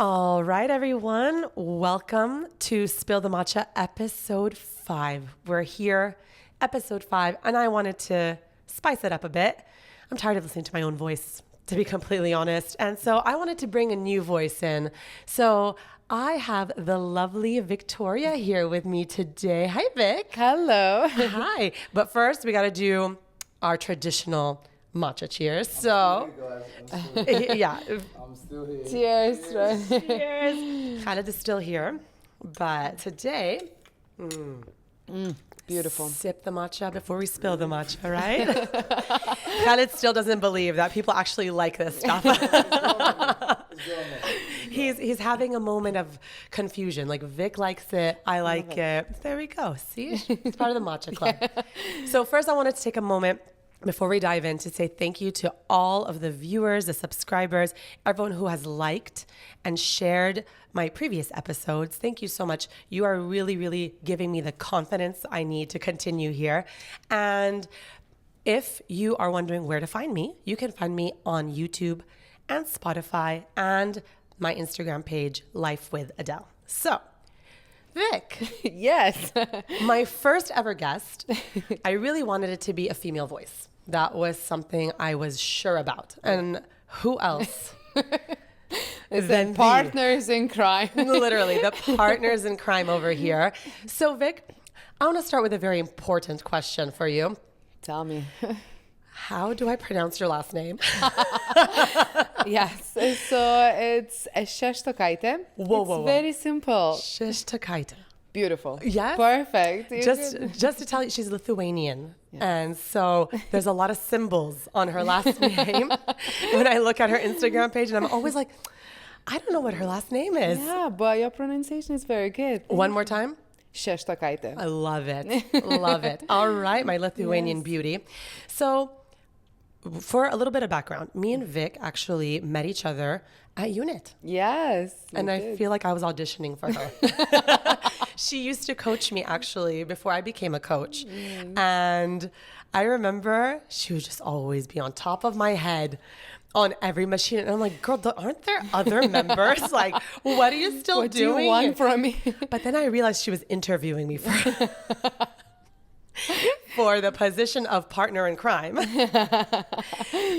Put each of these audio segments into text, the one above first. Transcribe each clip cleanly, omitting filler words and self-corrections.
All right, everyone. Welcome to Spill the Matcha episode 5. We're here, episode 5, and I wanted to spice it up a bit. I'm tired of listening to my own voice, to be completely honest. And so I wanted to bring a new voice in. So I have the lovely Victoria here with me today. Hi, Vic. Hello. Hi. But first, we got to do our traditional matcha cheers. So, yeah. I'm still here. Cheers. Cheers. Khaled is still here, but today, Beautiful. sip the matcha before we spill the matcha, right? Khaled still doesn't believe that people actually like this stuff. He's having a moment of confusion. Like Vic likes it, I like it. There we go. See, it's part of the matcha club. So first, I wanted to take a moment before we dive in to say thank you to all of the viewers, the subscribers, everyone who has liked and shared my previous episodes. Thank you so much. You are really, really giving me the confidence I need to continue here. And if you are wondering where to find me, you can find me on YouTube and Spotify and my Instagram page, Life with Adele. So, Vic. Yes. My first ever guest, I really wanted it to be a female voice. That was something I was sure about. And who else? Than partners in crime. Literally, the partners in crime over here. So, Vic, I want to start with a very important question for you. Tell me. How do I pronounce your last name? Yes. So it's Sheshtakaite. Whoa. Very simple. Sheshtakaite. Beautiful. Yes. Perfect. Just to tell you, she's Lithuanian. Yes. And so there's a lot of symbols on her last name when I look at her Instagram page, and I'm always like, I don't know what her last name is. Yeah, but your pronunciation is very good. One more time. Sheshtakaite. I love it. Love it. All right, my Lithuanian beauty. So for a little bit of background, me and Vic actually met each other at UNIT. Yes. And I feel like I was auditioning for her. She used to coach me actually before I became a coach. And I remember she would just always be on top of my head on every machine. And I'm like, girl, aren't there other members? Like, what are you still what doing? What do you want from me? But then I realized she was interviewing me for the position of partner in crime.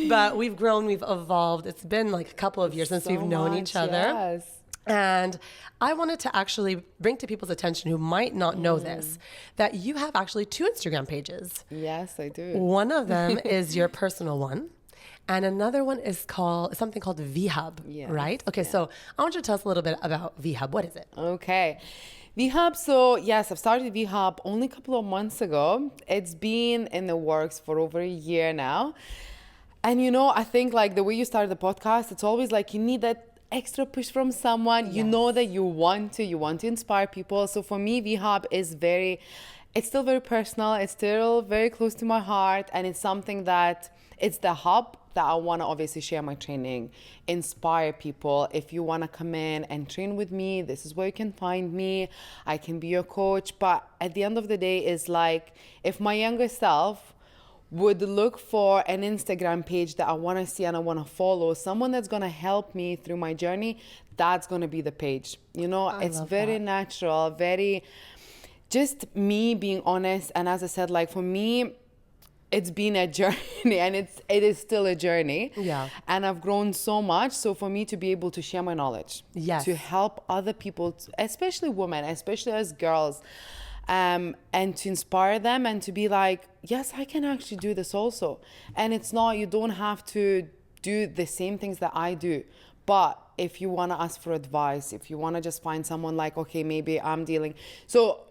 But we've grown, we've evolved. It's been like a couple of years since we've known each other. Yes. And I wanted to actually bring to people's attention who might not know this, that you have actually 2 Instagram pages. Yes, I do. One of them is your personal one. And another one is something called Vik Hub, right? Okay, so I want you to tell us a little bit about Vik Hub. What is it? Okay. Vik Hub, so yes, I've started Vik Hub only a couple of months ago. It's been in the works for over a year now. And I think like the way you started the podcast, it's always like you need that extra push from someone. Yes. You know that you want to inspire people. So for me, Vik Hub is it's still very personal. It's still very close to my heart. And it's something that it's the hub that I want to obviously share my training, inspire people. If you want to come in and train with me, this is where you can find me. I can be your coach. But at the end of the day, it's like if my younger self would look for an Instagram page that I want to see and I want to follow, someone that's going to help me through my journey, that's going to be the page. It's very natural, very just me being honest. And as I said, like for me, it's been a journey and it is still a journey. Yeah. And I've grown so much. So for me to be able to share my knowledge, to help other people, especially women, especially as girls, and to inspire them and to be like, yes, I can actually do this also. And it's not, you don't have to do the same things that I do. But if you want to ask for advice, if you want to just find someone like, okay, maybe I'm dealing. So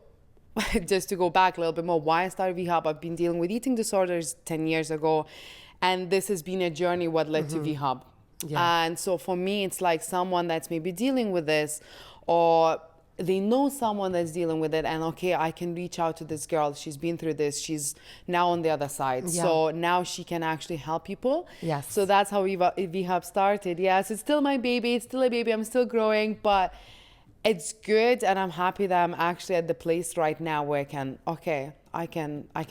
just to go back a little bit more, why I started Vik Hub, I've been dealing with eating disorders 10 years ago. And this has been a journey what led to Vik Hub. Yeah. And so for me, it's like someone that's maybe dealing with this, or they know someone that's dealing with it, and okay, I can reach out to this girl. She's been through this. She's now on the other side. Yeah. So now she can actually help people. Yes. So that's how Vik Hub started. Yes, it's still my baby. It's still a baby. I'm still growing, but it's good, and I'm happy that I'm actually at the place right now where I can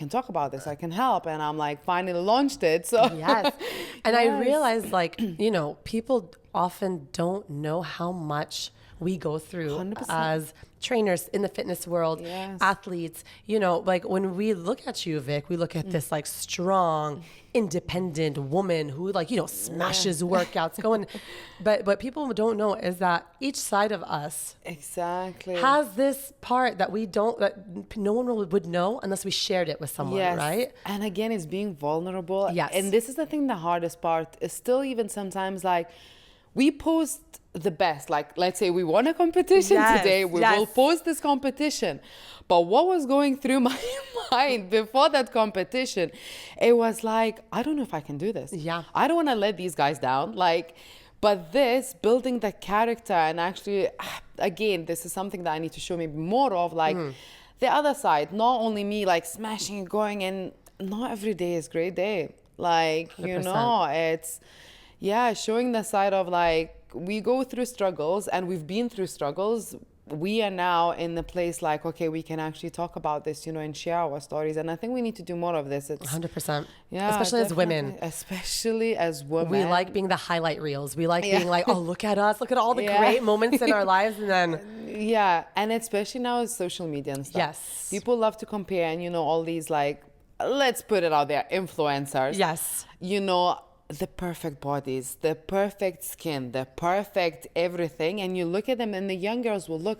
talk about this. I can help, and I'm like finally launched it. So yes, and yes. I realized, like, people often don't know how much we go through 100%. as trainers in the fitness world, Yes. athletes. You know, like when we look at you, Vic, we look at this like strong, independent woman who like, you know, smashes workouts going. But what people don't know is that each side of us Exactly. has this part that we don't, that no one would know unless we shared it with someone, Yes. right? And again, it's being vulnerable. Yes. And this is the thing, the hardest part is still even sometimes like we post the best. Like, let's say we won a competition Yes, today, we yes. will post this competition. But what was going through my mind before that competition, it was like, I don't know if I can do this. Yeah. I don't want to let these guys down. Like, but this building the character and actually, again, this is something that I need to show maybe more of, like the other side, not only me like smashing and going, and not every day is great day. Like, you 100%. know, it's, yeah, showing the side of like, we go through struggles and we've been through struggles. We are now in the place like, okay, we can actually talk about this, you know, and share our stories. And I think we need to do more of this. It's 100%. yeah, Especially as women. definitely. Especially as women. We like being the highlight reels. We like Yeah. being like, oh, look at us. Look at all the Yeah. great moments in our lives. And then, Yeah, and especially now with social media and stuff. Yes. People love to compare, and you know, all these like, let's put it out there, influencers. yes. You know, the perfect bodies, the perfect skin, the perfect everything. And you look at them, and the young girls will look,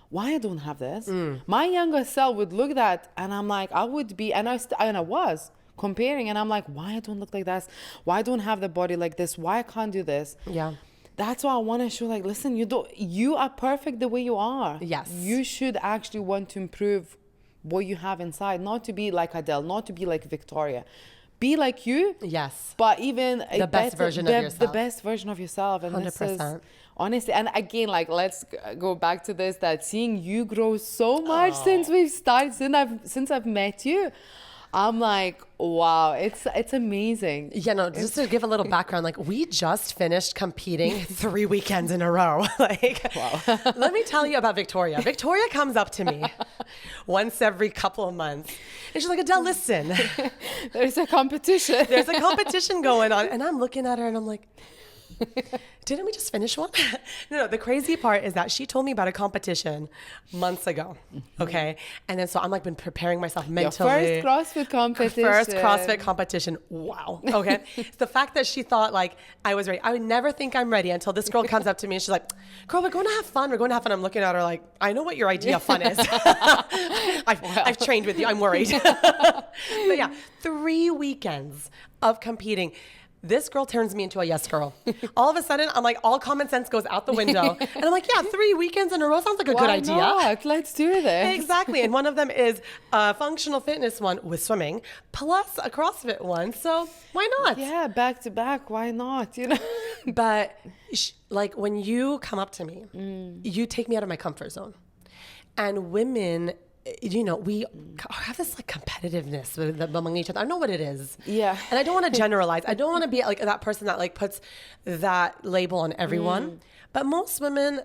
why I don't have this? My younger self would look at that, and I'm like, I would be, and I was comparing, and I'm like, why I don't look like this? Why I don't have the body like this? Why I can't do this? Yeah. That's why I want to show, like, listen, you are perfect the way you are. Yes. You should actually want to improve what you have inside, not to be like Adele, not to be like Victoria. Be like you, Yes. but even The best version of yourself. The best version of yourself. And this is 100%. honestly, and again, like, let's go back to this, that seeing you grow so much since we've started, since I've met you. I'm like, wow, it's amazing. Yeah, no, just to give a little background, like we just finished competing 3 weekends in a row. Like, let me tell you about Victoria. Victoria comes up to me once every couple of months. And she's like, Adele, listen, There's a competition. there's a competition going on. And I'm looking at her and I'm like, didn't we just finish one? No, the crazy part is that she told me about a competition months ago. Okay. And then so I'm like been preparing myself Your mentally. first CrossFit competition. First CrossFit competition. Wow. Okay. It's the fact that she thought like I was ready. I would never think I'm ready until this girl comes up to me and she's like, girl, we're going to have fun. We're going to have fun. I'm looking at her like, I know what your idea of fun is. I've trained with you. I'm worried. But yeah, 3 weekends of competing. This girl turns me into a yes girl. All of a sudden, I'm like, all common sense goes out the window. And I'm like, yeah, 3 weekends in a row sounds like a good Why idea. not? Let's do this. Exactly. And one of them is a functional fitness one with swimming, plus a CrossFit one. So why not? Yeah, back to back. Why not? You know. But like when you come up to me, you take me out of my comfort zone. And women, you know, we have this like competitiveness among each other. I don't know what it is. Yeah. And I don't want to generalize. I don't want to be like that person that like puts that label on everyone. But most women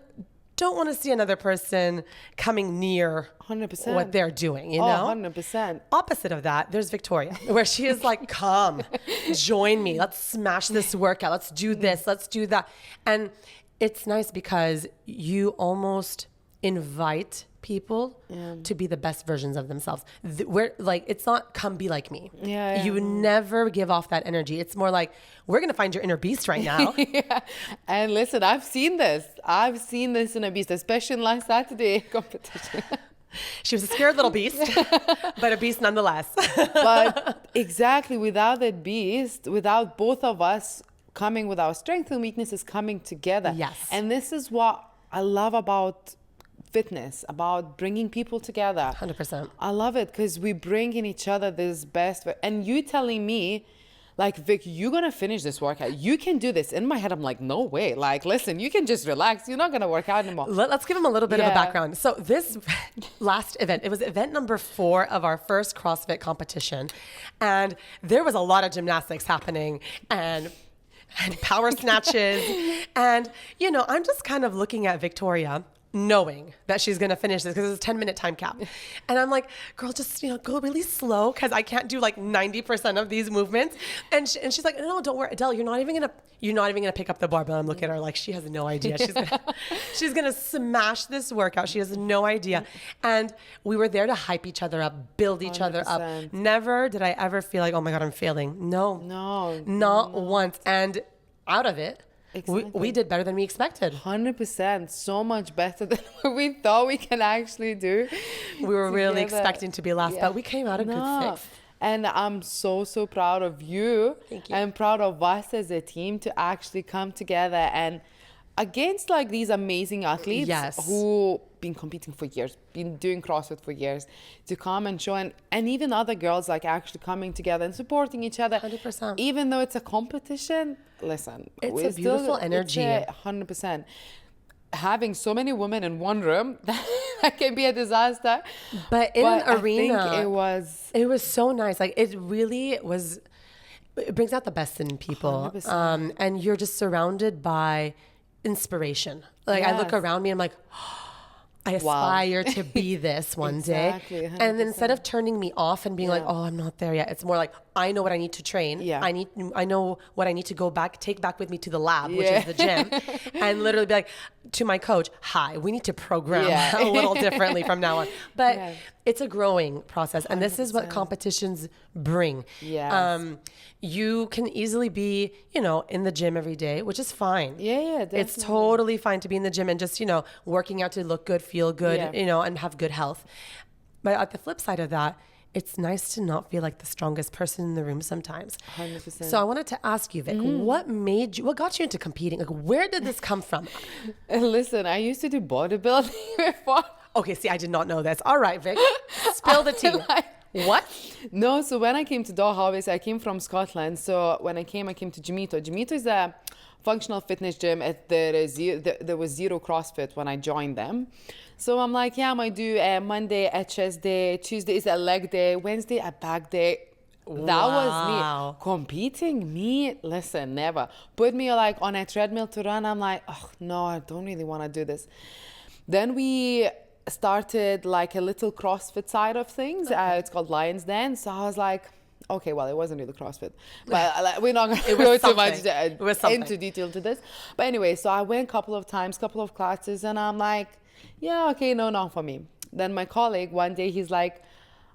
don't want to see another person coming near 100%. what they're doing, you Oh, know? 100%. Opposite of that, there's Victoria, where she is like, come, join me. Let's smash this workout. Let's do this. Let's do that. And it's nice because you almost invite people to be the best versions of themselves. We're like, it's not come be like me. Yeah. You never give off that energy. It's more like, we're going to find your inner beast right now. Yeah. And listen, I've seen this. I've seen this in a beast, especially in last Saturday competition. She was a scared little beast, but a beast nonetheless. But exactly, without that beast, without both of us coming with our strengths and weaknesses coming together. Yes. And this is what I love about fitness, about bringing people together. 100%. I love it because we bring in each other this best. And you telling me, like, Vic, you're going to finish this workout. You can do this. In my head, I'm like, no way. Like, listen, you can just relax. You're not going to work out anymore. Let's give them a little bit of a Yeah. background. So this last event, it was event number 4 of our first CrossFit competition. And there was a lot of gymnastics happening and power snatches. And, you know, I'm just kind of looking at Victoria. knowing that she's going to finish this because it's a 10-minute time cap. And I'm like, girl, just, go really slow because I can't do like 90% of these movements. And she's like, no, don't worry, Adele, you're not even going to pick up the barbell. I'm looking at her like, she has no idea. She's going to smash this workout. She has no idea. And we were there to hype each other up, build each other up. Never did I ever feel like, oh my God, I'm failing. No, not once. And out of it, exactly. We did better than we expected. 100%. So much better than what we thought we can actually do. We were really expecting to be last, but we came out a good 6th. And I'm so proud of you. Thank you. And proud of us as a team to actually come together and against like these amazing athletes who been competing for years, been doing CrossFit for years, to come and show, and even other girls like actually coming together and supporting each other. 100%. Even though it's a competition, listen, it's a beautiful energy. 100%. Having so many women in one room, that can be a disaster. But in an arena, I think it was so nice. Like it really was. It brings out the best in people, and you're just surrounded by inspiration. Like I look around me, I'm like, I aspire to be this one day. 100%. And then instead of turning me off and being like, oh, I'm not there yet, it's more like, I know what I need to train. Yeah. I know what I need to take back with me to the lab, which is the gym, and literally be like to my coach, hi, we need to program a little differently from now on. But it's a growing process. And 100%. This is what competitions bring. Yes. You can easily be, in the gym every day, which is fine. Yeah, definitely. It's totally fine to be in the gym and just, working out to look good, feel good, and have good health. But at the flip side of that, it's nice to not feel like the strongest person in the room sometimes. 100%. So I wanted to ask you, Vik, what got you into competing? Like, where did this come from? Listen, I used to do bodybuilding before. Okay, see, I did not know this. All right, Vik, spill the tea. What? No, so when I came to Doha, obviously I came from Scotland. So when I came to Jamito. Jamito is a functional fitness gym. There was zero CrossFit when I joined them. So I'm like, I might do Monday a chest day, Tuesday is a leg day, Wednesday a back day. That was me. Competing, listen, never. Put me like on a treadmill to run. I'm like, oh no, I don't really want to do this. Then we started like a little CrossFit side of things. It's called Lions Den. So I was like, okay, well, it wasn't really CrossFit, but we're not going to go too much into detail to this. But anyway, so I went a couple of classes, and I'm like, yeah, okay, no, not for me. Then my colleague, one day, he's like,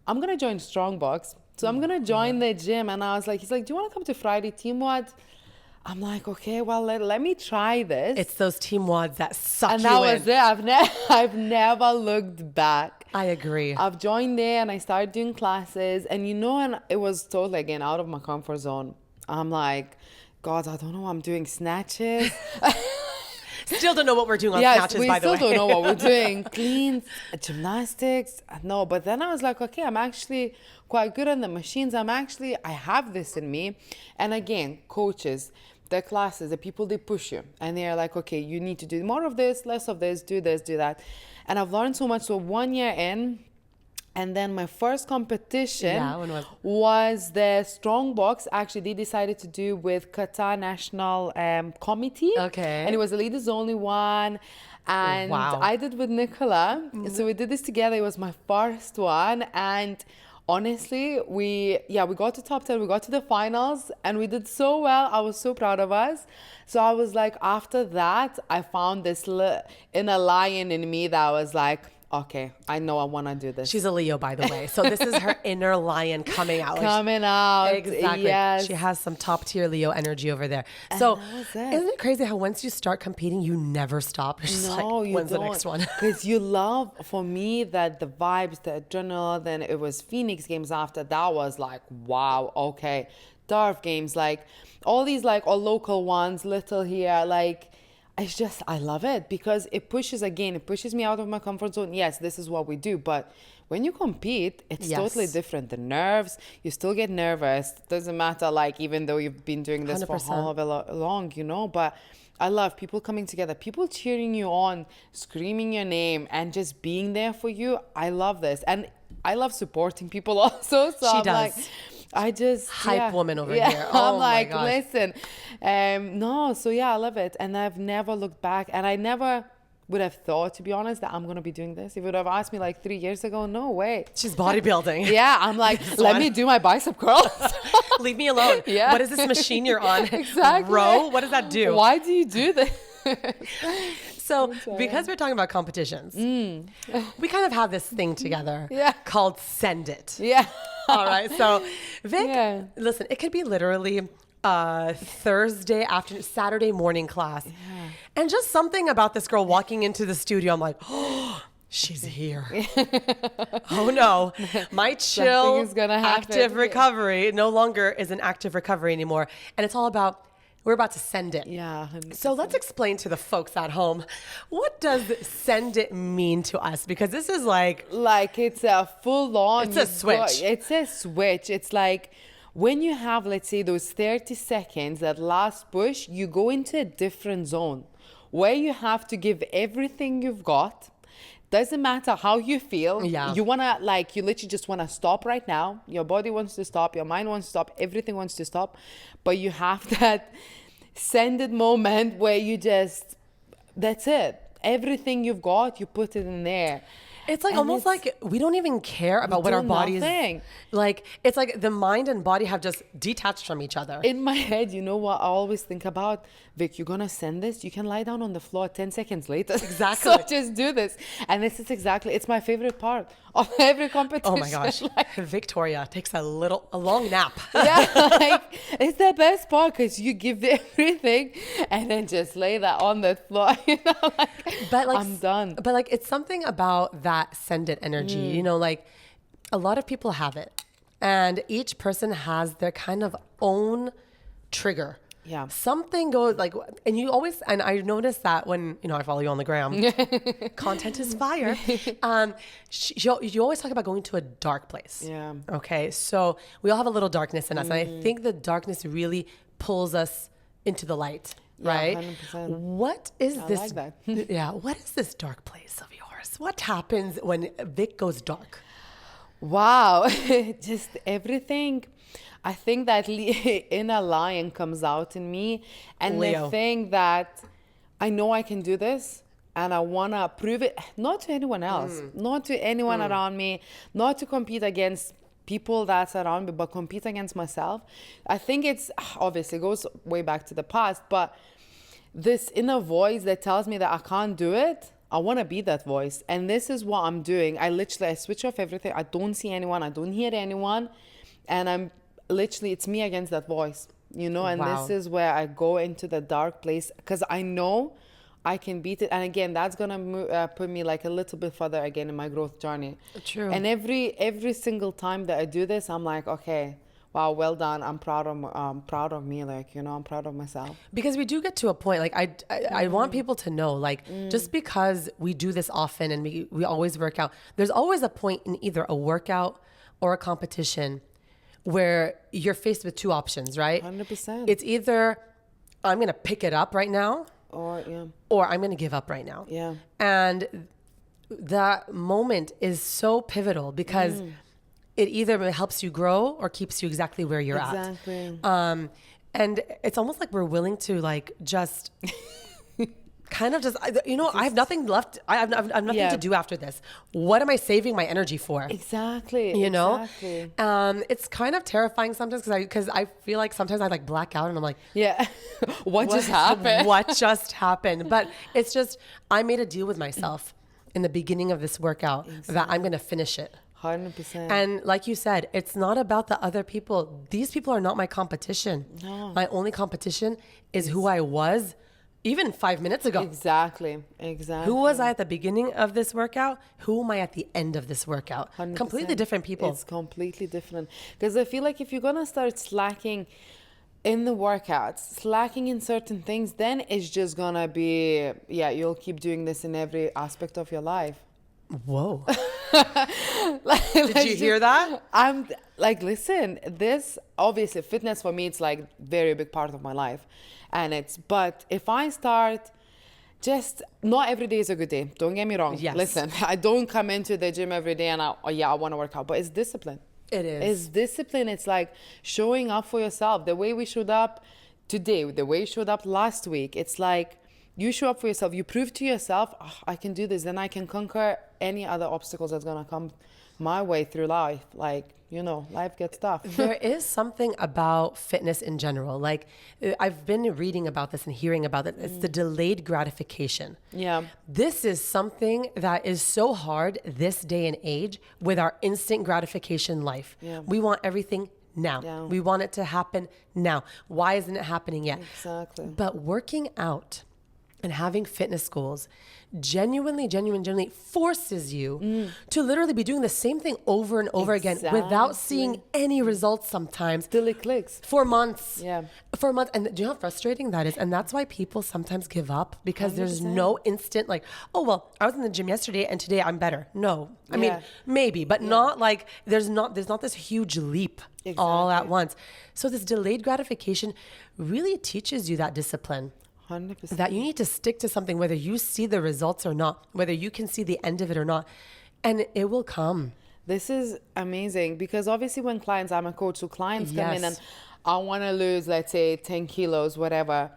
I'm going to join Strongbox. So I'm going to join the gym. And I was like, he's like, do you want to come to Friday Team WOD? I'm like, okay, well, let me try this. It's those Team WODs that suck and you that in. was it. I've never looked back. I agree. I've joined there and I started doing classes. And and it was totally, again, out of my comfort zone. I'm like, God, I don't know what I'm doing. Snatches. Still don't know what we're doing on snatches, by the way. We still don't know what we're doing. Cleans, gymnastics. No, but then I was like, okay, I'm actually quite good on the machines. I have this in me. And again, coaches, the classes, the people, they push you. And they're like, okay, you need to do more of this, less of this, do that. And I've learned so much. So 1 year in, and then my first competition was the Strongbox. Actually, they decided to do with Qatar National Committee. Okay. And it was a ladies only one. And I did with Nicola. So we did this together. It was my first one. And honestly, we got to top 10. We got to the finals and we did so well. I was so proud of us. So I was like, after that, I found this inner lion in me that was like, okay, I know I want to do this. She's a Leo, by the way. So this is her inner lion coming out. Exactly. Yes. She has some top tier Leo energy over there. So isn't it crazy how once you start competing, you never stop? It's just when's the next one? Because you love, for me, that the vibes, the adrenaline, then it was Phoenix Games after. That was like, wow, okay. Turf Games, like all these like all local ones, little here, like it's just, I love it because it pushes me out of my comfort zone. Yes, this is what we do. But when you compete, it's totally different. The nerves, you still get nervous. It doesn't matter, like, even though you've been doing this 100%. For however long, but I love people coming together, people cheering you on, screaming your name and just being there for you. I love this. And I love supporting people also. So she does. Like, I just hype woman over here. Oh, I'm like, listen, no. So I love it, and I've never looked back, and I never would have thought, to be honest, that I'm going to be doing this. If you would have asked me like 3 years ago, no way. She's bodybuilding. Yeah, I'm like, let me do my bicep curls. Leave me alone. Yeah. What is this machine you're on? Exactly. Row? What does that do? Why do you do this? So, because we're talking about competitions, we kind of have this thing together called Send It. Yeah. All right. So, Vik, listen, it could be literally Thursday afternoon, Saturday morning class. Yeah. And just something about this girl walking into the studio, I'm like, oh, she's here. Oh no, my chill, active recovery no longer is an active recovery anymore. And it's all about, we're about to send it. Yeah. 100%. So let's explain to the folks at home, what does send it mean to us? Because this is like it's a full on. It's a switch. It's a switch. It's like when you have, let's say, those 30 seconds, that last push, you go into a different zone where you have to give everything you've got. Doesn't matter how you feel. Yeah. You want to, you literally just want to stop right now. Your body wants to stop. Your mind wants to stop. Everything wants to stop. But you have that send it moment where you just, that's it. Everything you've got, you put it in there. It's like almost like we don't even care about what our bodies like. It's like the mind and body have just detached from each other. In my head, you know what I always think about? Vik, you're gonna send this. You can lie down on the floor 10 seconds later. Exactly. So just do this. And this is exactly, it's my favorite part of every competition. Oh my gosh. Victoria takes a long nap. Yeah, it's the best part because you give everything and then just lay that on the floor. But I'm done. But it's something about that send it energy. A lot of people have it, and each person has their kind of own trigger. Yeah. Something goes and you always, and I noticed that when, I follow you on the gram, content is fire. You always talk about going to a dark place. Yeah. Okay. So we all have a little darkness in us. And I think the darkness really pulls us into the light, right? 100%. What is this? I like that. Yeah. What is this dark place of yours? What happens when Vik goes dark? Wow. Just everything. I think that inner lion comes out in me, and Leo. the thing that I know I can do this, and I want to prove it, not to anyone else, not to anyone around me, not to compete against people that's around me, but compete against myself. I think it's, obviously it goes way back to the past, but this inner voice that tells me that I can't do it, I want to be that voice. And this is what I'm doing. I switch off everything. I don't see anyone. I don't hear anyone. And I'm literally, it's me against that voice, and Wow. this is where I go into the dark place because I know I can beat it. And again, that's going to put me a little bit further again in my growth journey. True. And every single time that I do this, I'm like, okay, wow, well done. I'm proud of me. I'm proud of myself. Because we do get to a point, I want people to know, just because we do this often and we always work out, there's always a point in either a workout or a competition where you're faced with two options, right? 100%. It's either I'm going to pick it up right now or I'm going to give up right now. Yeah. And that moment is so pivotal because it either helps you grow or keeps you exactly where you're at. Exactly. And it's almost like we're willing to just kind of I have nothing left. I have nothing to do after this. What am I saving my energy for? Exactly. Exactly. It's kind of terrifying sometimes because I feel like sometimes I black out and I'm like, yeah, what just happened? What just happened? But it's just, I made a deal with myself in the beginning of this workout that I'm going to finish it. 100%. And like you said, it's not about the other people. These people are not my competition. No. My only competition is who I was even 5 minutes ago. Exactly. Who was I at the beginning of this workout? Who am I at the end of this workout? 100%. Completely different people. It's completely different. Because I feel like if you're going to start slacking in the workouts, slacking in certain things, then it's just going to be, you'll keep doing this in every aspect of your life. Whoa. Did you hear that? I'm listen, this, obviously fitness for me, it's very big part of my life. But if I start, just not every day is a good day. Don't get me wrong. Yes. Listen, I don't come into the gym every day and I want to work out, but it's discipline. It is. It's discipline. It's showing up for yourself. The way we showed up today, the way we showed up last week, it's You show up for yourself. You prove to yourself, "Oh, I can do this. Then I can conquer any other obstacles that's going to come my way through life." Like, you know, life gets tough. There is something about fitness in general. Like, I've been reading about this and hearing about it. It's the delayed gratification. Yeah. This is something that is so hard this day and age with our instant gratification life. Yeah. We want everything now. Yeah. We want it to happen now. Why isn't it happening yet? Exactly. But working out and having fitness goals genuinely forces you to literally be doing the same thing over and over again without seeing any results sometimes. Till it clicks. For months. Yeah. For months. And do you know how frustrating that is? And that's why people sometimes give up, because there's 100%. no instant like, oh, well, I was in the gym yesterday and today I'm better. No. I mean, Yeah. maybe, but not like there's not this huge leap all at Exactly. once. So this delayed gratification really teaches you that discipline. 100%. That you need to stick to something, whether you see the results or not, whether you can see the end of it or not, and it will come. This is amazing, because obviously when clients, I'm a coach, so clients come in Yes. and I want to lose, let's say 10 kilos, whatever.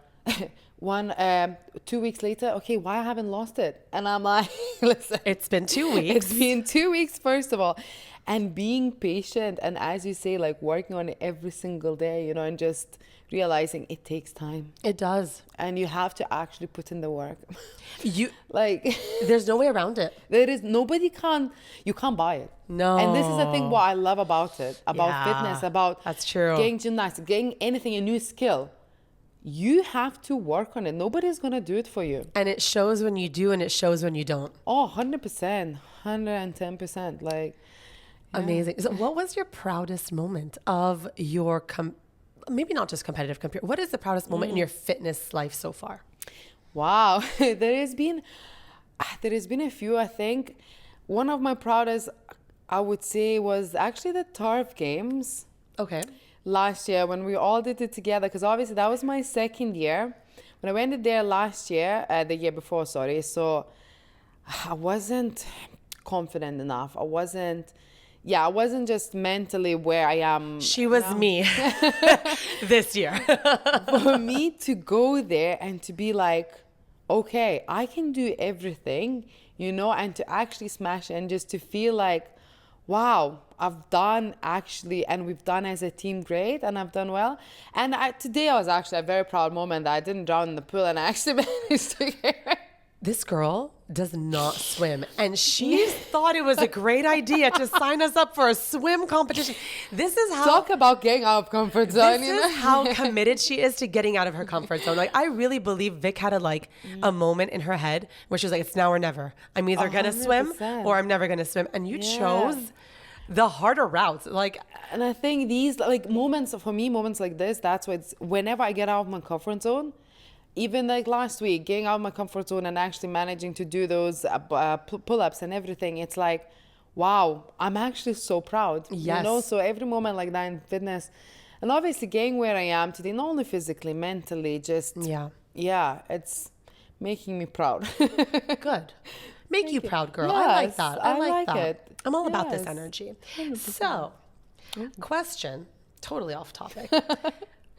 2 weeks later, okay, why I haven't lost it? And I'm like, listen, It's been 2 weeks. it's been 2 weeks, first of all. And being patient, and as you say, like working on it every single day, you know, and just realizing it takes time. It does. And you have to actually put in the work. You Like, there's no way around it. there is, you can't buy it. No. And this is the thing what I love about it, about Yeah, fitness, about that's true. getting gymnastics, getting anything, a new skill. You have to work on it. Nobody's going to do it for you. And it shows when you do and it shows when you don't. Oh, 100%, 110%. Like, Amazing. So what was your proudest moment of your maybe not just competitive compare. What is the proudest moment in your fitness life so far? wow. there has been a few, I think. One of my proudest, I would say, was actually the Turf Games Okay. last year when we all did it together, because obviously that was my second year. When I went there last year, the year before, sorry, so I wasn't confident enough. I wasn't just mentally where I am. She was me this year. For me to go there and to be like, okay, I can do everything, you know, and to actually smash it, and just to feel like, wow, I've done actually, and we've done as a team great, and I've done well. And today I was actually a very proud moment that I didn't drown in the pool, and I actually managed to get This girl does not swim, and she thought it was a great idea to sign us up for a swim competition. This is how talk about getting out of comfort zone. this You know? is how committed she is to getting out of her comfort zone. Like, I really believe Vik had a moment in her head where she was like, it's now or never. I'm either gonna swim 100%. or I'm never gonna swim. And you Yeah. chose the harder routes. Like, And I think these moments like this, that's what's, whenever I get out of my comfort zone, even like last week, getting out of my comfort zone and actually managing to do those pull-ups and everything, it's like, wow, I'm actually so proud. Yes. You know, so every moment like that in fitness, and obviously getting where I am today, not only physically, mentally, just, yeah, it's making me proud. good. Make you proud, girl. I like Yes, that. I I like like that. it. I'm all about this Yes. energy. So, question, totally off topic.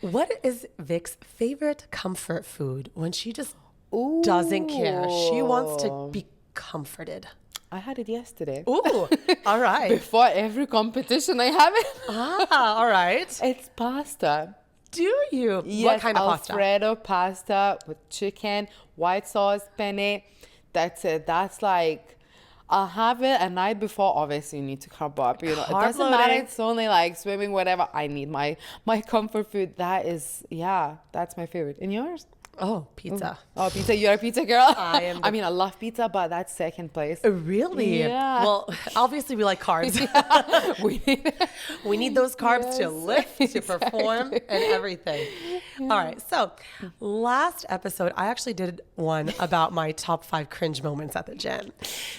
What is Vik's favorite comfort food when she just doesn't care? She wants to be comforted. I had it yesterday. Ooh, all right. Before every competition I have it. All right. It's pasta. Do you? Yes, What kind of pasta? Alfredo pasta with chicken, white sauce, penne. That's it. That's like, I'll have it a night before. Obviously, you need to carb up. You know, it Carb doesn't matter. loading. It's only like swimming, whatever. I need my comfort food. That is, that's my favorite. And yours? Oh, pizza. Oh, pizza. You're a pizza girl. I am I mean, I love pizza, but that's second place. Really? Yeah. Well, obviously we like carbs. We need We need those carbs to Yes, lift, to perform, and everything. All right. So, last episode, I actually did one about my top 5 cringe moments at the gym.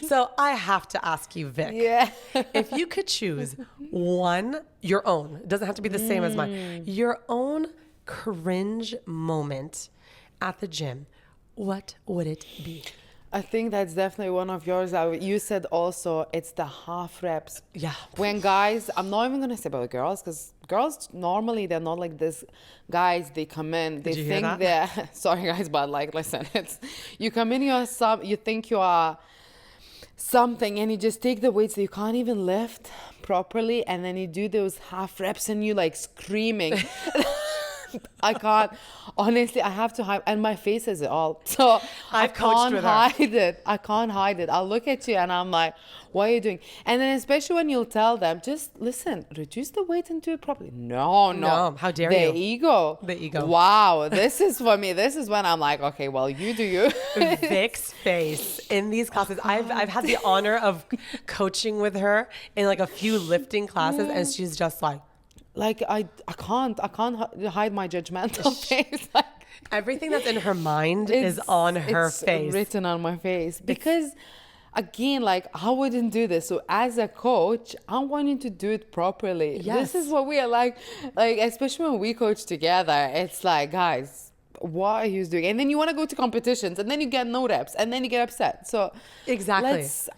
So, I have to ask you, Vik, Yeah. if you could choose one, your own, it doesn't have to be the same as mine, your own cringe moment at the gym, what would it be? I think that's definitely one of yours. You said also it's the half reps. Yeah. When guys, I'm not even gonna say about girls, because girls normally they're not like this. Guys, they come in, they Did you hear think that? they're sorry guys, but like listen, it's you come in, you think you are something, and you just take the weights that you can't even lift properly, and then you do those half reps and you like screaming. I can't. Honestly, I have to hide, and my face says it all. So I I've coached can't with her. hide it. I can't hide it. I'll look at you and I'm like, what are you doing? And then especially when you'll tell them, just listen, reduce the weight and do it properly. No. How dare the you? ego. The ego. Wow, this is for me. This is when I'm like, okay, well, you do you. Vic's face in these classes. I've had the honor of coaching with her in like a few lifting classes, and she's just like, I can't hide my judgmental face. Like, everything that's in her mind is on her it's face. written on my face, because again, like, I wouldn't do this. So as a coach, I want you to do it properly. Yes. This is what we are like especially when we coach together, it's like, guys, what are you doing? And then you want to go to competitions, and then you get no reps, and then you get upset. So Exactly. let's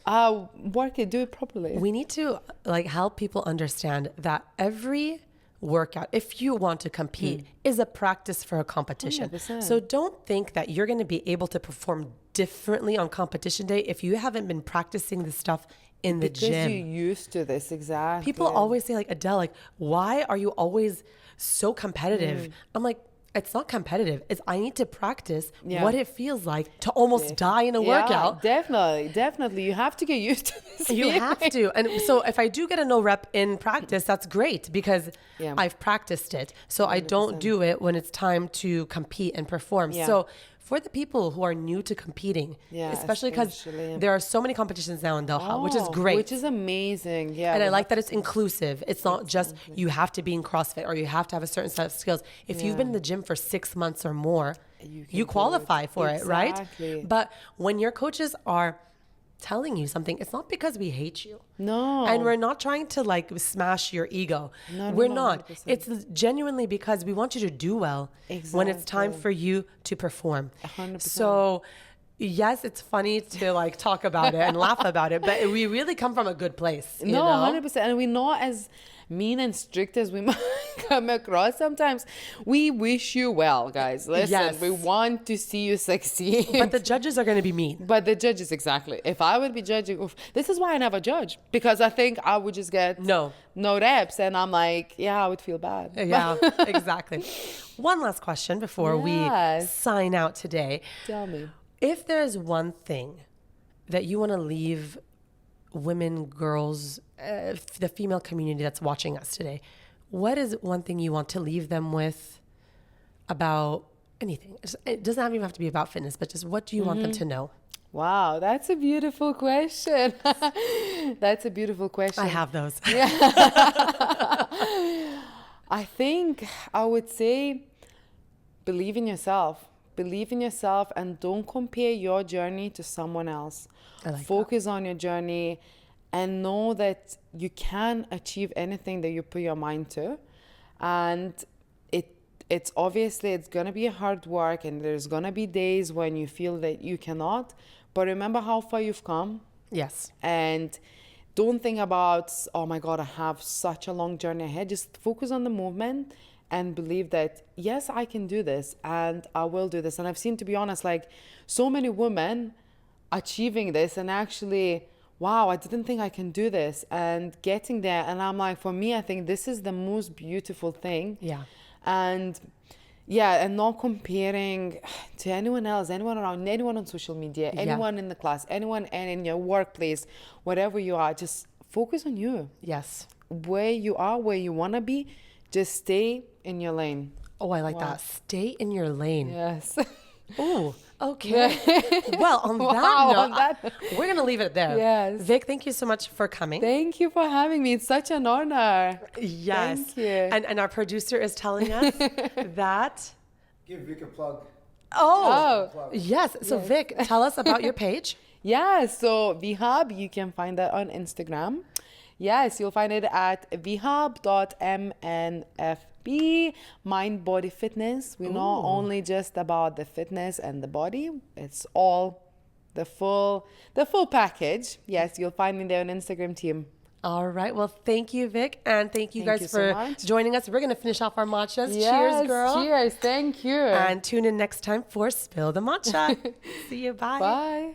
work it, do it properly. We need to like help people understand that every workout, if you want to compete, is a practice for a competition. 100%. So don't think that you're going to be able to perform differently on competition day if you haven't been practicing this stuff in the Because gym. you're used to this, exactly. People always say, like, Adele, like, why are you always so competitive? I'm like, it's not competitive. It's I need to practice what it feels like to almost die in a workout. Definitely. You have to get used to this. You have to. And so if I do get a no rep in practice, that's great because Yeah. I've practiced it. So I don't do it when it's time to compete and perform. Yeah. So for the people who are new to competing, Yeah, especially because especially. there are so many competitions now in Doha, which is Oh, great. Which is amazing. Yeah. And I we like have that it's inclusive. It's not just you have to be in CrossFit or you have to have a certain set of skills. If you've been in the gym for 6 months or more, You can you do qualify it. for it, right? Exactly. But when your coaches are telling you something, it's not because we hate you. No. And we're not trying to like smash your ego. No, We're no, not. 100%. It's genuinely because we want you to do well when it's time Exactly. for you to perform. 100%. So yes, it's funny to like talk about it and laugh about it, but we really come from a good place. You No, know? 100%. And we're not as mean and strict as we might come across sometimes. We wish you well, guys. Listen, Yes. we want to see you succeed. But the judges are going to be mean. But the judges, exactly. If I would be judging, this is why I never judge, because I think I would just get No reps, and I'm like, yeah, I would feel bad. Yeah, exactly. One last question before we Yes. sign out today. Tell me. If there's one thing that you want to leave women, girls, the female community that's watching us today, what is one thing you want to leave them with about anything? It doesn't even have to be about fitness, but just what do you want them to know? Wow, that's a beautiful question. That's a beautiful question. I have those. I think I would say believe in yourself. Believe in yourself and don't compare your journey to someone else. I like Focus on your journey and know that you can achieve anything that you put your mind to. And it's obviously it's gonna be hard work, and there's gonna be days when you feel that you cannot. But remember how far you've come. Yes. And don't think about, oh my God, I have such a long journey ahead. Just focus on the movement and believe that, yes, I can do this and I will do this. And I've seen, to be honest, like so many women achieving this and actually, wow, I didn't think I can do this and getting there. And I'm like, for me, I think this is the most beautiful thing. Yeah. And yeah, and not comparing to anyone else, anyone around, anyone on social media, anyone in the class, anyone in your workplace, whatever you are, just focus on you. Yes. Where you are, where you want to be, just stay in your lane. Oh, I like that. Stay in your lane. Yes. Oh, okay. Well, on Wow, that note, on that- we're going to leave it there. Yes. Vic, thank you so much for coming. Thank you for having me. It's such an honor. Yes. Thank you. And our producer is telling us that. Give Vik a plug. Oh, Oh, yes. So, Vic, tell us about your page. yeah. So Vik Hub, you can find that on Instagram. Yes, you'll find it at vhub.mnfb, Mind Body Fitness. We're not only just about the fitness and the body, it's all the full package. Yes, you'll find me there on Instagram, team. All right. Well, thank you, Vik. And thank you Thank guys you so for much. joining us. We're going to finish off our matchas. Yes, Cheers, girl. Cheers. Thank you. And tune in next time for Spill the Matcha. See you. Bye. Bye.